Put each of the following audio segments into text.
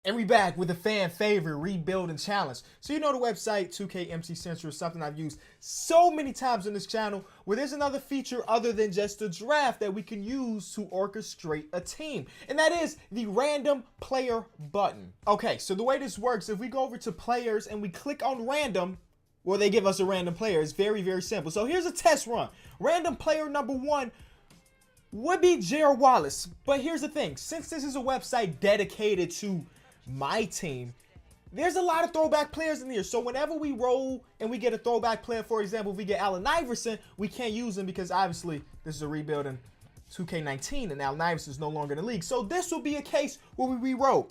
And we back with a fan favorite rebuilding challenge. So you know the website 2K MC Central is something I've used so many times on this channel, where there's another feature other than just a draft that we can use to orchestrate a team. And that is the random player button. Okay, so the way this works, if we go over to players and we click on random, well, they give us a random player. It's very, very simple. So here's a test run. Random player number 1 would be Jared Wallace. But here's the thing. Since this is a website dedicated to my team, there's a lot of throwback players in here. So whenever we roll and we get a throwback player, for example, if we get Allen Iverson, we can't use him because obviously this is a rebuild in 2K19 and Allen Iverson is no longer in the league. So this will be a case where we re-roll.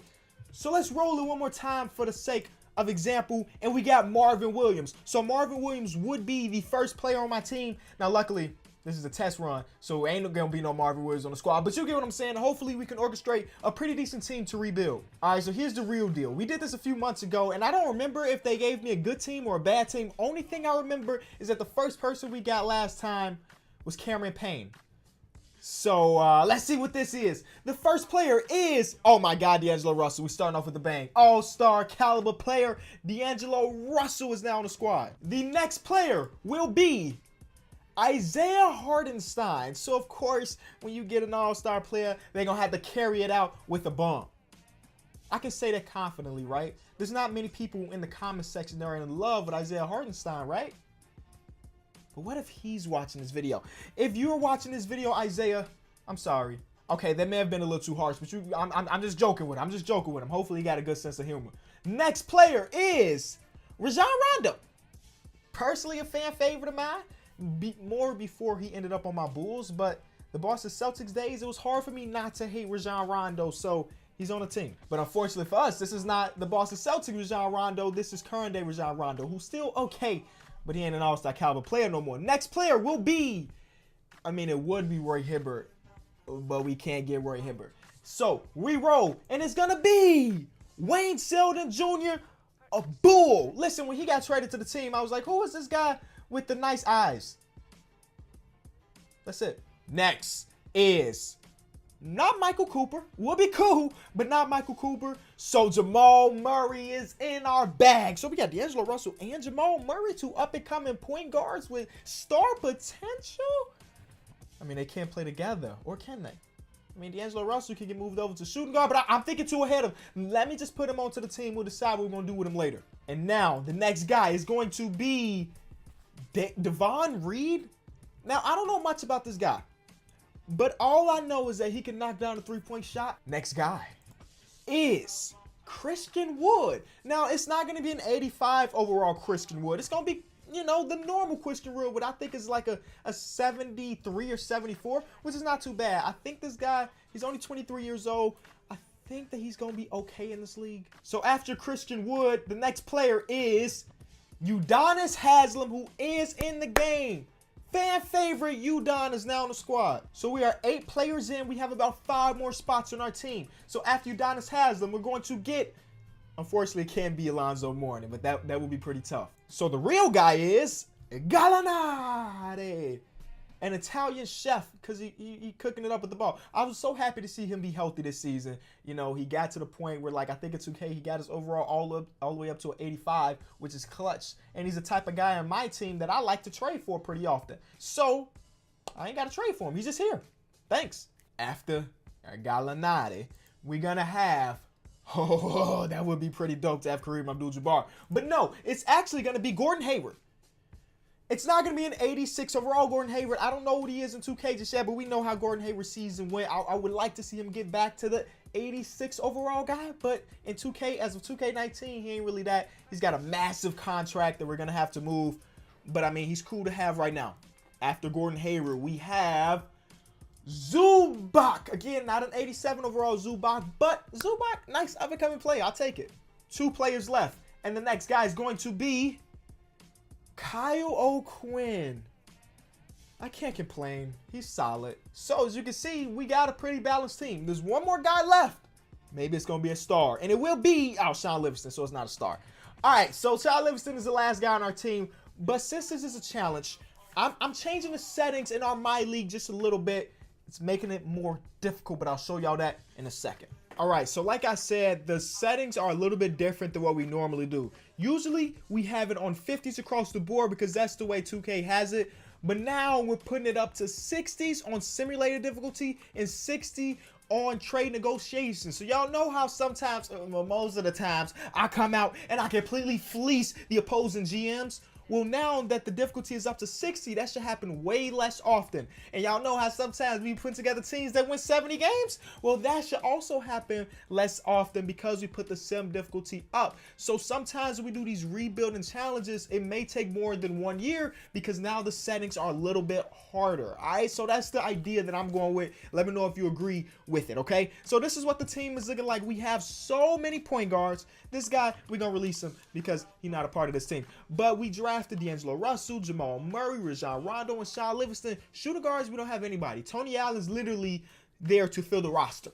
So let's roll it one more time for the sake of example, and we got Marvin Williams. So Marvin Williams would be the first player on my team. Now luckily, this is a test run, so ain't gonna be no Marvin Williams on the squad, but you get what I'm saying. Hopefully we can orchestrate a pretty decent team to rebuild. All right, so here's the real deal. We did this a few months ago, and I don't remember if they gave me a good team or a bad team. Only thing I remember is that the first person we got last time was Cameron Payne. So let's see what this is. The first player is, oh my God, D'Angelo Russell. We're starting off with a bang. All-star caliber player, D'Angelo Russell is now on the squad. The next player will be Isaiah Hartenstein. So of course, when you get an all-star player, they're gonna have to carry it out with a bomb. I can say that confidently, right? There's not many people in the comment section that are in love with Isaiah Hartenstein, right? But what if he's watching this video? If you're watching this video, Isaiah, I'm sorry. Okay, that may have been a little too harsh, but I'm just joking with him. I'm just joking with him. Hopefully he got a good sense of humor. Next player is Rajon Rondo. Personally, a fan favorite of mine. More before he ended up on my Bulls, but the Boston Celtics days, it was hard for me not to hate Rajon Rondo, so he's on the team. But unfortunately for us, this is not the Boston Celtics Rajon Rondo. This is current day Rajon Rondo, who's still okay, but he ain't an all-star caliber player no more. Next player will be, I mean, it would be Roy Hibbert, but we can't get Roy Hibbert. So we roll, and it's gonna be Wayne Selden Jr., a Bull. Listen, when he got traded to the team, I was like, who is this guy with the nice eyes? That's it. Next is not Michael Cooper. Would be cool, but not Michael Cooper. So Jamal Murray is in our bag. So we got D'Angelo Russell and Jamal Murray, two up-and-coming point guards with star potential. I mean, they can't play together, or can they? I mean, D'Angelo Russell can get moved over to shooting guard, but I'm thinking too ahead of him. Let me just put him onto the team. We'll decide what we're going to do with him later. And now, the next guy is going to be Devon Reed. Now, I don't know much about this guy, but all I know is that he can knock down a three-point shot. Next guy is Christian Wood. Now, it's not going to be an 85 overall Christian Wood. It's going to be, you know, the normal Christian Wood, what I think is like a 73 or 74, which is not too bad. I think this guy, he's only 23 years old. I think that he's going to be okay in this league. So after Christian Wood, the next player is Udonis Haslem, who is in the game. Fan favorite Udon is now on the squad. So we are 8 players in. We have about 5 more spots on our team. So after Udonis Haslem, we're going to get, unfortunately, it can't be Alonzo Mourning, but that will be pretty tough. So the real guy is Gallinari, an Italian chef, because he cooking it up with the ball. I was so happy to see him be healthy this season. You know, he got to the point where, like, I think it's okay. He got his overall all the way up to an 85, which is clutch. And he's the type of guy on my team that I like to trade for pretty often. So I ain't got to trade for him. He's just here. Thanks. After Gallinari, we're going to have, oh, that would be pretty dope to have Kareem Abdul-Jabbar. But no, it's actually going to be Gordon Hayward. It's not going to be an 86 overall Gordon Hayward. I don't know what he is in 2K just yet, but we know how Gordon Hayward's season went. I would like to see him get back to the 86 overall guy, but in 2K, as of 2K19, he ain't really that. He's got a massive contract that we're going to have to move, but I mean, he's cool to have right now. After Gordon Hayward, we have Zubac. Again, not an 87 overall Zubac, but Zubac, nice up-and-coming player. I'll take it. 2 players left, and the next guy is going to be Kyle O'Quinn. I can't complain. He's solid. So, as you can see, we got a pretty balanced team. There's one more guy left. Maybe it's going to be a star. And it will be, Sean Livingston, so it's not a star. All right, so Sean Livingston is the last guy on our team. But since this is a challenge, I'm changing the settings in our My League just a little bit. It's making it more difficult, but I'll show y'all that in a second. All right, so like I said, the settings are a little bit different than what we normally do. Usually, we have it on 50s across the board because that's the way 2K has it. But now we're putting it up to 60s on simulated difficulty and 60 on trade negotiations. So y'all know how sometimes, well, most of the times, I come out and I completely fleece the opposing GMs. Well, now that the difficulty is up to 60, that should happen way less often. And y'all know how sometimes we put together teams that win 70 games? Well, that should also happen less often because we put the sim difficulty up. So sometimes when we do these rebuilding challenges, it may take more than 1 year because now the settings are a little bit harder. All right, so that's the idea that I'm going with. Let me know if you agree with it, okay? So this is what the team is looking like. We have so many point guards. This guy, we're going to release him because he's not a part of this team. But we drafted D'Angelo Russell, Jamal Murray, Rajon Rondo, and Sean Livingston. Shooter guards, we don't have anybody. Tony Allen's literally there to fill the roster.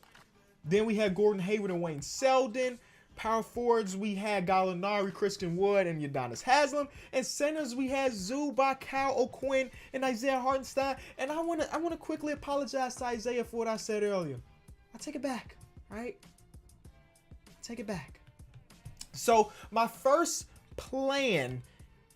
Then we had Gordon Hayward and Wayne Selden. Power forwards, we had Gallinari, Christian Wood, and Udonis Haslem. And centers, we had Zubac, Kyle O'Quinn, and Isaiah Hartenstein. And I wanna quickly apologize to Isaiah for what I said earlier. I take it back, right? Take it back. So my first plan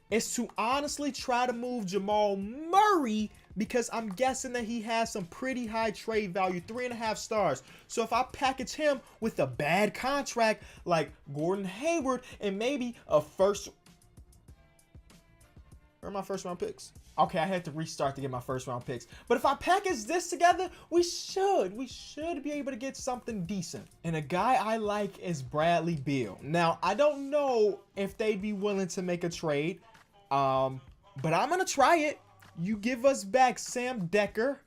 is to honestly try to move Jamal Murray because I'm guessing that he has some pretty high trade value, 3.5 stars. So if I package him with a bad contract like Gordon Hayward and maybe a first... Where are my first round picks? Okay, I had to restart to get my first round picks. But if I package this together, we should be able to get something decent. And a guy I like is Bradley Beal. Now, I don't know if they'd be willing to make a trade, but I'm going to try it. You give us back Sam Decker.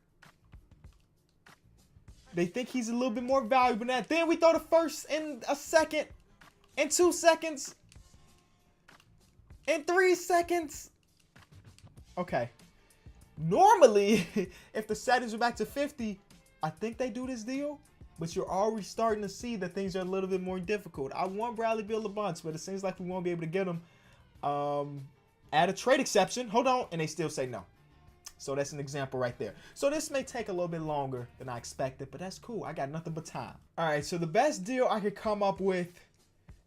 They think he's a little bit more valuable than that. Then we throw the first in a second, in 2 seconds, in 3 seconds. Okay. Normally, if the settings were back to 50, I think they do this deal. But you're already starting to see that things are a little bit more difficult. I want Bradley Beal a bunch, but it seems like we won't be able to get him. Add a trade exception. Hold on. And they still say no. So that's an example right there. So this may take a little bit longer than I expected, but that's cool. I got nothing but time. All right, so the best deal I could come up with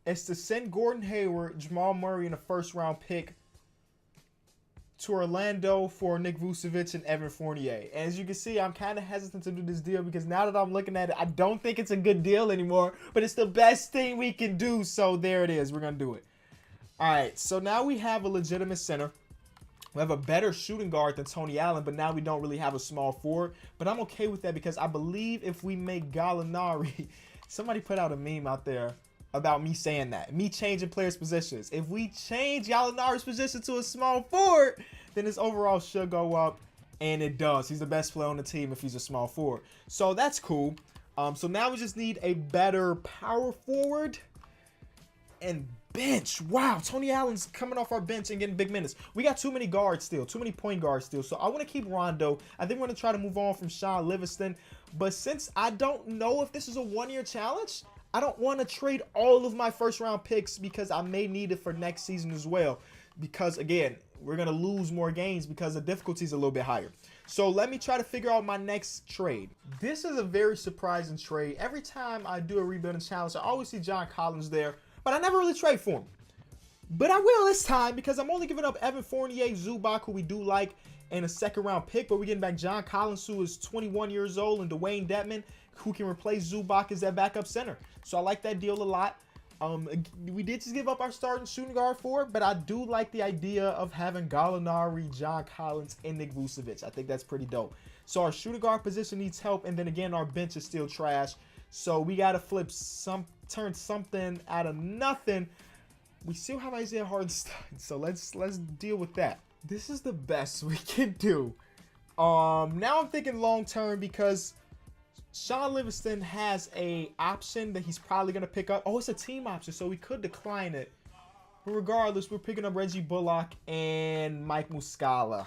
is to send Gordon Hayward, Jamal Murray, and a first-round pick to Orlando for Nick Vucevic and Evan Fournier. And as you can see, I'm kind of hesitant to do this deal because now that I'm looking at it, I don't think it's a good deal anymore, but it's the best thing we can do. So there it is. We're going to do it. All right, so now we have a legitimate center. We have a better shooting guard than Tony Allen, but now we don't really have a small forward. But I'm okay with that because I believe if we make Gallinari, somebody put out a meme out there about me saying that, me changing players' positions. If we change Gallinari's position to a small forward, then his overall should go up, and it does. He's the best player on the team if he's a small forward. So that's cool. So now we just need a better power forward and bench. Wow, Tony Allen's coming off our bench and getting big minutes. We got too many guards still, too many point guards still. So I want to keep Rondo. I think we're going to try to move on from Sean Livingston. But since I don't know if this is a one-year challenge, I don't want to trade all of my first-round picks because I may need it for next season as well. Because, again, we're going to lose more games because the difficulty is a little bit higher. So let me try to figure out my next trade. This is a very surprising trade. Every time I do a rebuilding challenge, I always see John Collins there, but I never really trade for him. But I will this time because I'm only giving up Evan Fournier, Zubac, who we do like, and a second-round pick. But we're getting back John Collins, who is 21 years old, and Dwayne Dedmon, who can replace Zubac as that backup center. So I like that deal a lot. We did just give up our starting shooting guard for it, but I do like the idea of having Gallinari, John Collins, and Nick Vucevic. I think that's pretty dope. So our shooting guard position needs help, and then again, our bench is still trash. So we got to turn something out of nothing. We still have Isaiah Hartenstein, so let's deal with that. This is the best we can do. Now I'm thinking long term because Sean Livingston has a option that he's probably going to pick up. Oh, it's a team option, so we could decline it. But regardless, we're picking up Reggie Bullock and Mike Muscala.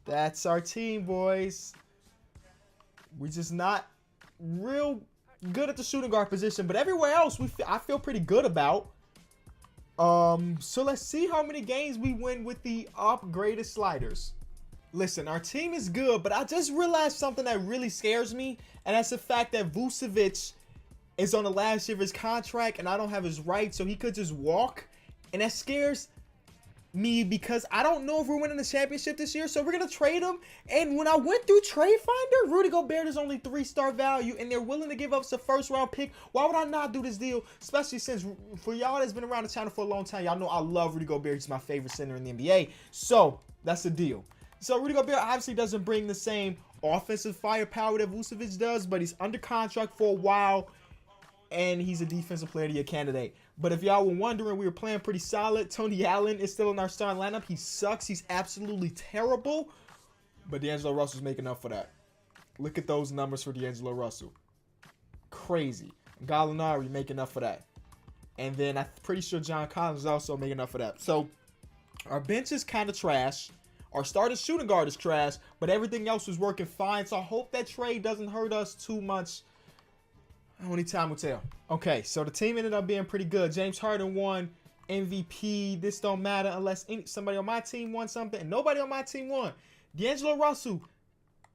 That's our team, boys. We're just not real good at the shooting guard position, but everywhere else I feel pretty good about. So let's see how many games we win with the upgraded sliders. Listen, our team is good, but I just realized something that really scares me, and that's the fact that Vucevic is on the last year of his contract, and I don't have his rights, so he could just walk, and that scares me because I don't know if we're winning the championship this year, so we're going to trade him. And when I went through Trade Finder, Rudy Gobert is only 3-star value, and they're willing to give up a first-round pick. Why would I not do this deal? Especially since, for y'all that's been around the channel for a long time, y'all know I love Rudy Gobert. He's my favorite center in the NBA. So, that's the deal. So, Rudy Gobert obviously doesn't bring the same offensive firepower that Vucevic does, but he's under contract for a while, and he's a defensive player of the year candidate. But if y'all were wondering, we were playing pretty solid. Tony Allen is still in our starting lineup. He sucks. He's absolutely terrible. But D'Angelo Russell's making up for that. Look at those numbers for D'Angelo Russell. Crazy. Gallinari making up for that. And then I'm pretty sure John Collins is also making up for that. So our bench is kind of trash. Our starting shooting guard is trash. But everything else was working fine. So I hope that trade doesn't hurt us too much. Only time will tell. Okay, so the team ended up being pretty good. James Harden won MVP. This don't matter unless somebody on my team won something, and nobody on my team won. D'Angelo Russell,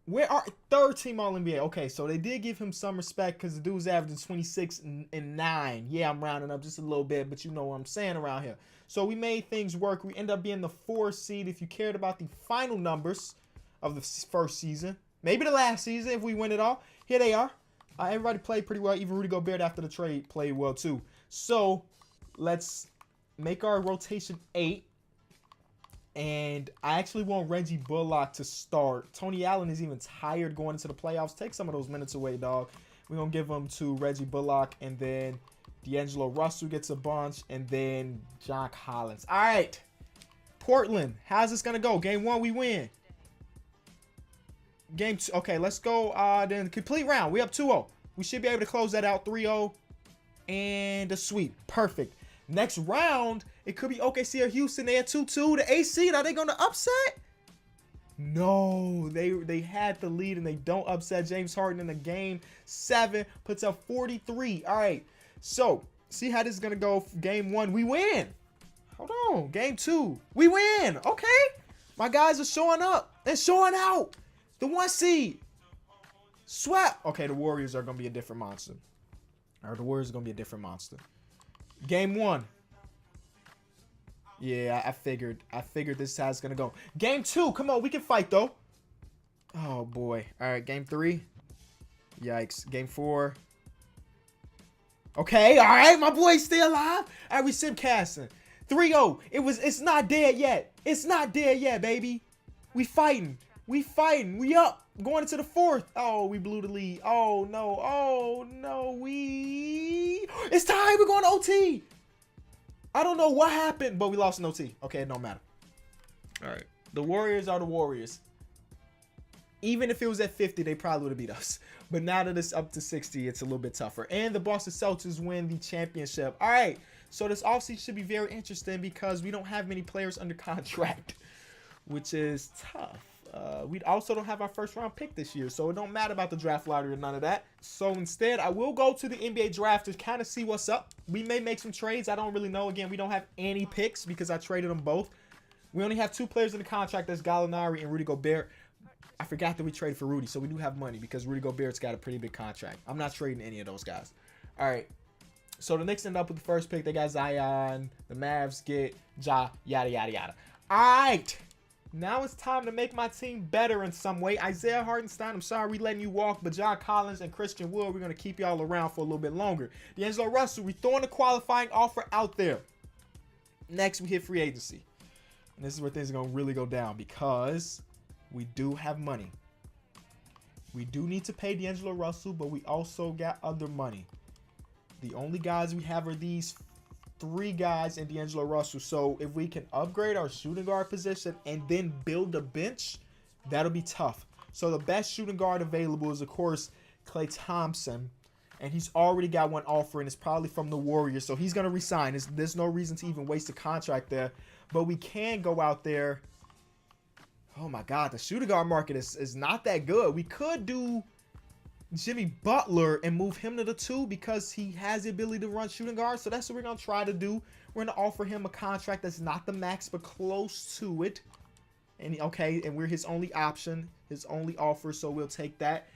where are third team All-NBA? Okay, so they did give him some respect because the dude's averaging 26 and 9. Yeah, I'm rounding up just a little bit, but you know what I'm saying around here. So we made things work. We end up being the 4th seed. If you cared about the final numbers of the first season, maybe the last season if we win it all, here they are. Everybody played pretty well. Even Rudy Gobert after the trade played well too. So let's make our rotation 8. And I actually want Reggie Bullock to start. Tony Allen is even tired going into the playoffs. Take some of those minutes away, dog. We're going to give them to Reggie Bullock. And then D'Angelo Russell gets a bunch. And then John Collins. All right. Portland. How's this going to go? Game 1, we win. Game 2. Okay, let's go. Then complete round. We up 2-0. We should be able to close that out 3-0. And a sweep. Perfect. Next round, it could be OKC or Houston. They at 2-2. The AC, are they going to upset? No. They had the lead and they don't upset. James Harden in the game 7 puts up 43. All right. So, see how this is going to go. Game 1, we win. Hold on. Game 2, we win. Okay. My guys are showing up. They're showing out. The 1 seed. Swept. Okay, the Warriors are going to be a different monster. The Warriors are going to be a different monster. Game 1. Yeah, I figured this is how it's going to go. Game 2. Come on, we can fight, though. Oh, boy. All right, Game 3. Yikes. Game 4. Okay, all right, my boy's still alive. All right, we simcasting. 3-0. It's not dead yet. It's not dead yet, baby. We fighting. We fighting. We up. Going into the 4th. Oh, we blew the lead. Oh, no. Oh, no. It's time. We're going to OT. I don't know what happened, but we lost in OT. Okay, it don't matter. All right. The Warriors are the Warriors. Even if it was at 50, they probably would have beat us. But now that it's up to 60, it's a little bit tougher. And the Boston Celtics win the championship. All right. So this offseason should be very interesting because we don't have many players under contract, which is tough. We also don't have our first-round pick this year, so it don't matter about the draft lottery or none of that. So instead, I will go to the NBA draft to kind of see what's up. We may make some trades. I don't really know. Again, we don't have any picks because I traded them both. We only have 2 players in the contract. That's Gallinari and Rudy Gobert. I forgot that we traded for Rudy, so we do have money because Rudy Gobert's got a pretty big contract. I'm not trading any of those guys. All right. So the Knicks end up with the first pick. They got Zion. The Mavs get Ja, yada, yada, yada. All right. Now it's time to make my team better in some way. Isaiah Hartenstein, I'm sorry we letting you walk, but John Collins and Christian Wood, we're going to keep y'all around for a little bit longer. D'Angelo Russell, we're throwing a qualifying offer out there. Next, we hit free agency. And this is where things are going to really go down because we do have money. We do need to pay D'Angelo Russell, but we also got other money. The only guys we have are these 3 guys and D'Angelo Russell. So if we can upgrade our shooting guard position and then build a bench, that'll be tough. So the best shooting guard available is, of course, Klay Thompson. And he's already got one offer, and it's probably from the Warriors. So he's going to resign. There's no reason to even waste a contract there. But we can go out there. Oh, my God. The shooting guard market is not that good. We could do Jimmy Butler and move him to the 2 because he has the ability to run shooting guard. So that's what we're going to try to do. We're going to offer him a contract that's not the max, but close to it. And okay, and we're his only option, his only offer, so we'll take that.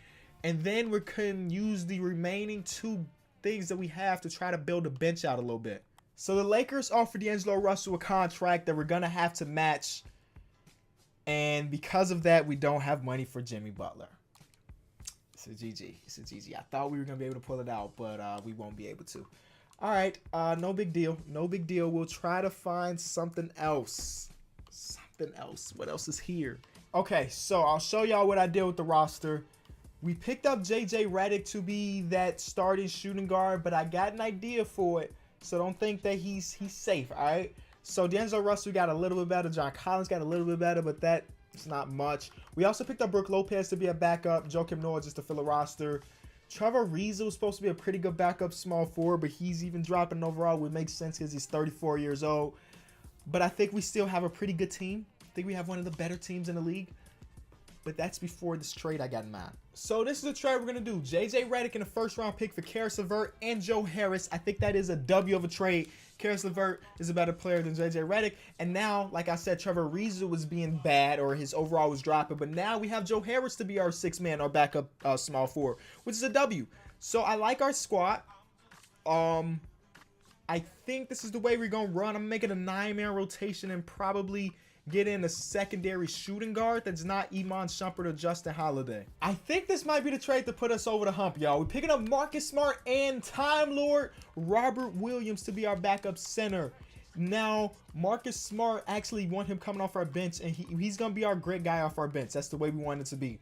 And then we can use the remaining 2 things that we have to try to build a bench out a little bit. So the Lakers offered D'Angelo Russell a contract that we're going to have to match. And because of that, we don't have money for Jimmy Butler. It's a GG. It's a GG. I thought we were going to be able to pull it out, but we won't be able to. All right. No big deal. No big deal. We'll try to find something else. Something else. What else is here? Okay, so I'll show y'all what I did with the roster. We picked up J.J. Redick to be that starting shooting guard, but I got an idea for it. So don't think that he's safe, all right? So D'Angelo Russell got a little bit better. John Collins got a little bit better, but that's not much. We also picked up Brook Lopez to be a backup. Joakim Noah just to fill a roster. Trevor Ariza was supposed to be a pretty good backup small forward, but he's even dropping overall, which makes sense because he's 34 years old. But I think we still have a pretty good team. I think we have one of the better teams in the league. But that's before this trade I got in mind. So this is the trade we're going to do. J.J. Redick in a first-round pick for Karis LeVert and Joe Harris. I think that is a W of a trade. Karis LeVert is a better player than J.J. Redick. And now, like I said, Trevor Ariza was being bad, or his overall was dropping. But now we have Joe Harris to be our 6-man, our backup small forward, which is a W. So I like our squad. I think this is the way we're going to run. I'm making a 9-man rotation and probably get in a secondary shooting guard that's not Iman Shumpert or Justin Holiday. I think this might be the trade to put us over the hump, y'all. We're picking up Marcus Smart and Time Lord Robert Williams to be our backup center. Now, Marcus Smart, actually want him coming off our bench, and he's going to be our great guy off our bench. That's the way we want it to be.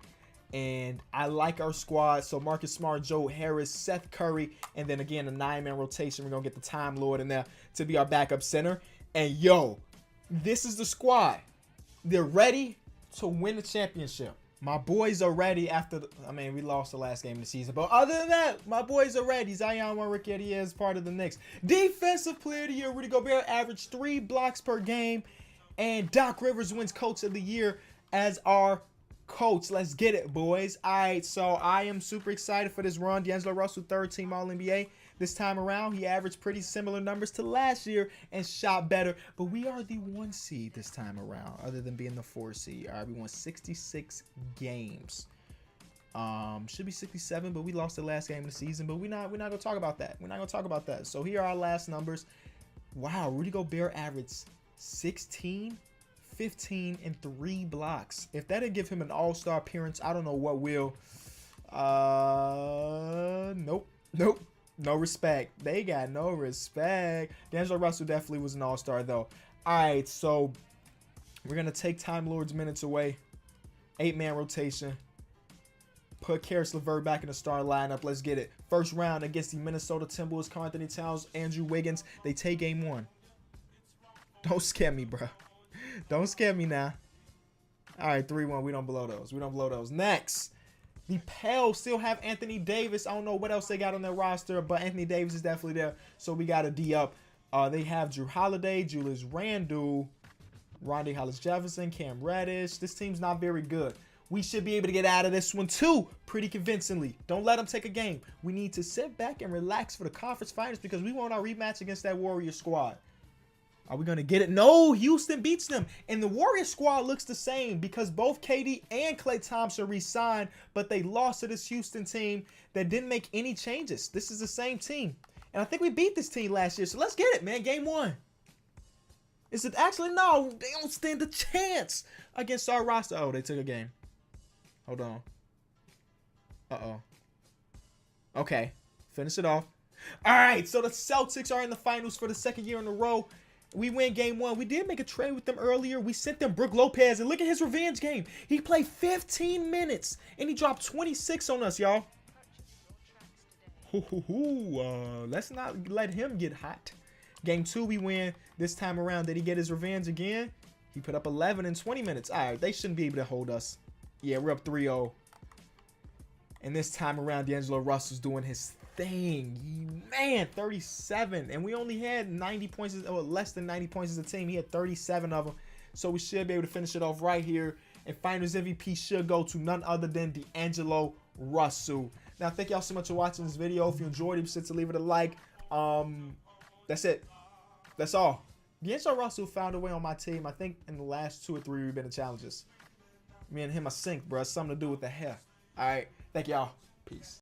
And I like our squad. So Marcus Smart, Joe Harris, Seth Curry, and then again a 9-man rotation. We're going to get the Time Lord in there to be our backup center. And yo, this is the squad. They're ready to win the championship. My boys are ready after, we lost the last game of the season. But other than that, my boys are ready. Zion Warakieti is part of the Knicks. Defensive player of the year, Rudy Gobert averaged 3 blocks per game. And Doc Rivers wins coach of the year as our coach. Let's get it, boys. All right, so I am super excited for this run. D'Angelo Russell, 3rd team All-NBA. This time around, he averaged pretty similar numbers to last year and shot better. But we are the 1 seed this time around, other than being the 4 seed. All right, we won 66 games. Should be 67, but we lost the last game of the season. But we're not gonna talk about that. We're not gonna talk about that. So here are our last numbers. Wow, Rudy Gobert averaged 16, 15, and 3 blocks. If that didn't give him an all-star appearance, I don't know what will. Nope. No respect. They got no respect. D'Angelo Russell definitely was an all-star, though. All right, so we're going to take Time Lord's minutes away. 8-man rotation. Put Karis LeVert back in the star lineup. Let's get it. First round against the Minnesota Timberwolves. Karl Anthony Towns, Andrew Wiggins. They take game 1. Don't scare me, bro. Don't scare me now. All right, 3-1. We don't blow those. We don't blow those. Next. The Pels still have Anthony Davis. I don't know what else they got on their roster, but Anthony Davis is definitely there. So we got a D up. They have Drew Holiday, Julius Randle, Rondae Hollis-Jefferson, Cam Reddish. This team's not very good. We should be able to get out of this one too pretty convincingly. Don't let them take a game. We need to sit back and relax for the conference finals because we want our rematch against that Warrior squad. Are we going to get it? No, Houston beats them. And the Warrior squad looks the same because both KD and Klay Thompson re-signed, but they lost to this Houston team that didn't make any changes. This is the same team. And I think we beat this team last year. So let's get it, man. Game 1. Is it actually? No, they don't stand a chance against our roster. Oh, they took a game. Hold on. Uh-oh. Okay. Finish it off. All right, so the Celtics are in the finals for the 2nd year in a row. We win game 1. We did make a trade with them earlier. We sent them Brook Lopez, and look at his revenge game. He played 15 minutes, and he dropped 26 on us, y'all. Let's not let him get hot. Game 2, we win. This time around, did he get his revenge again? He put up 11 in 20 minutes. All right, they shouldn't be able to hold us. Yeah, we're up 3-0. And this time around, D'Angelo Russell's doing his thing. Man, 37. And we only had 90 points, or less than 90 points as a team. He had 37 of them. So we should be able to finish it off right here. And Finals MVP should go to none other than D'Angelo Russell. Now, thank y'all so much for watching this video. If you enjoyed it, be sure to leave it a like. That's it. That's all. D'Angelo Russell found a way on my team. I think in the last 2 or 3 we've been in challenges. Me and him are sync, bro. Something to do with the hair. All right. Thank y'all. Peace.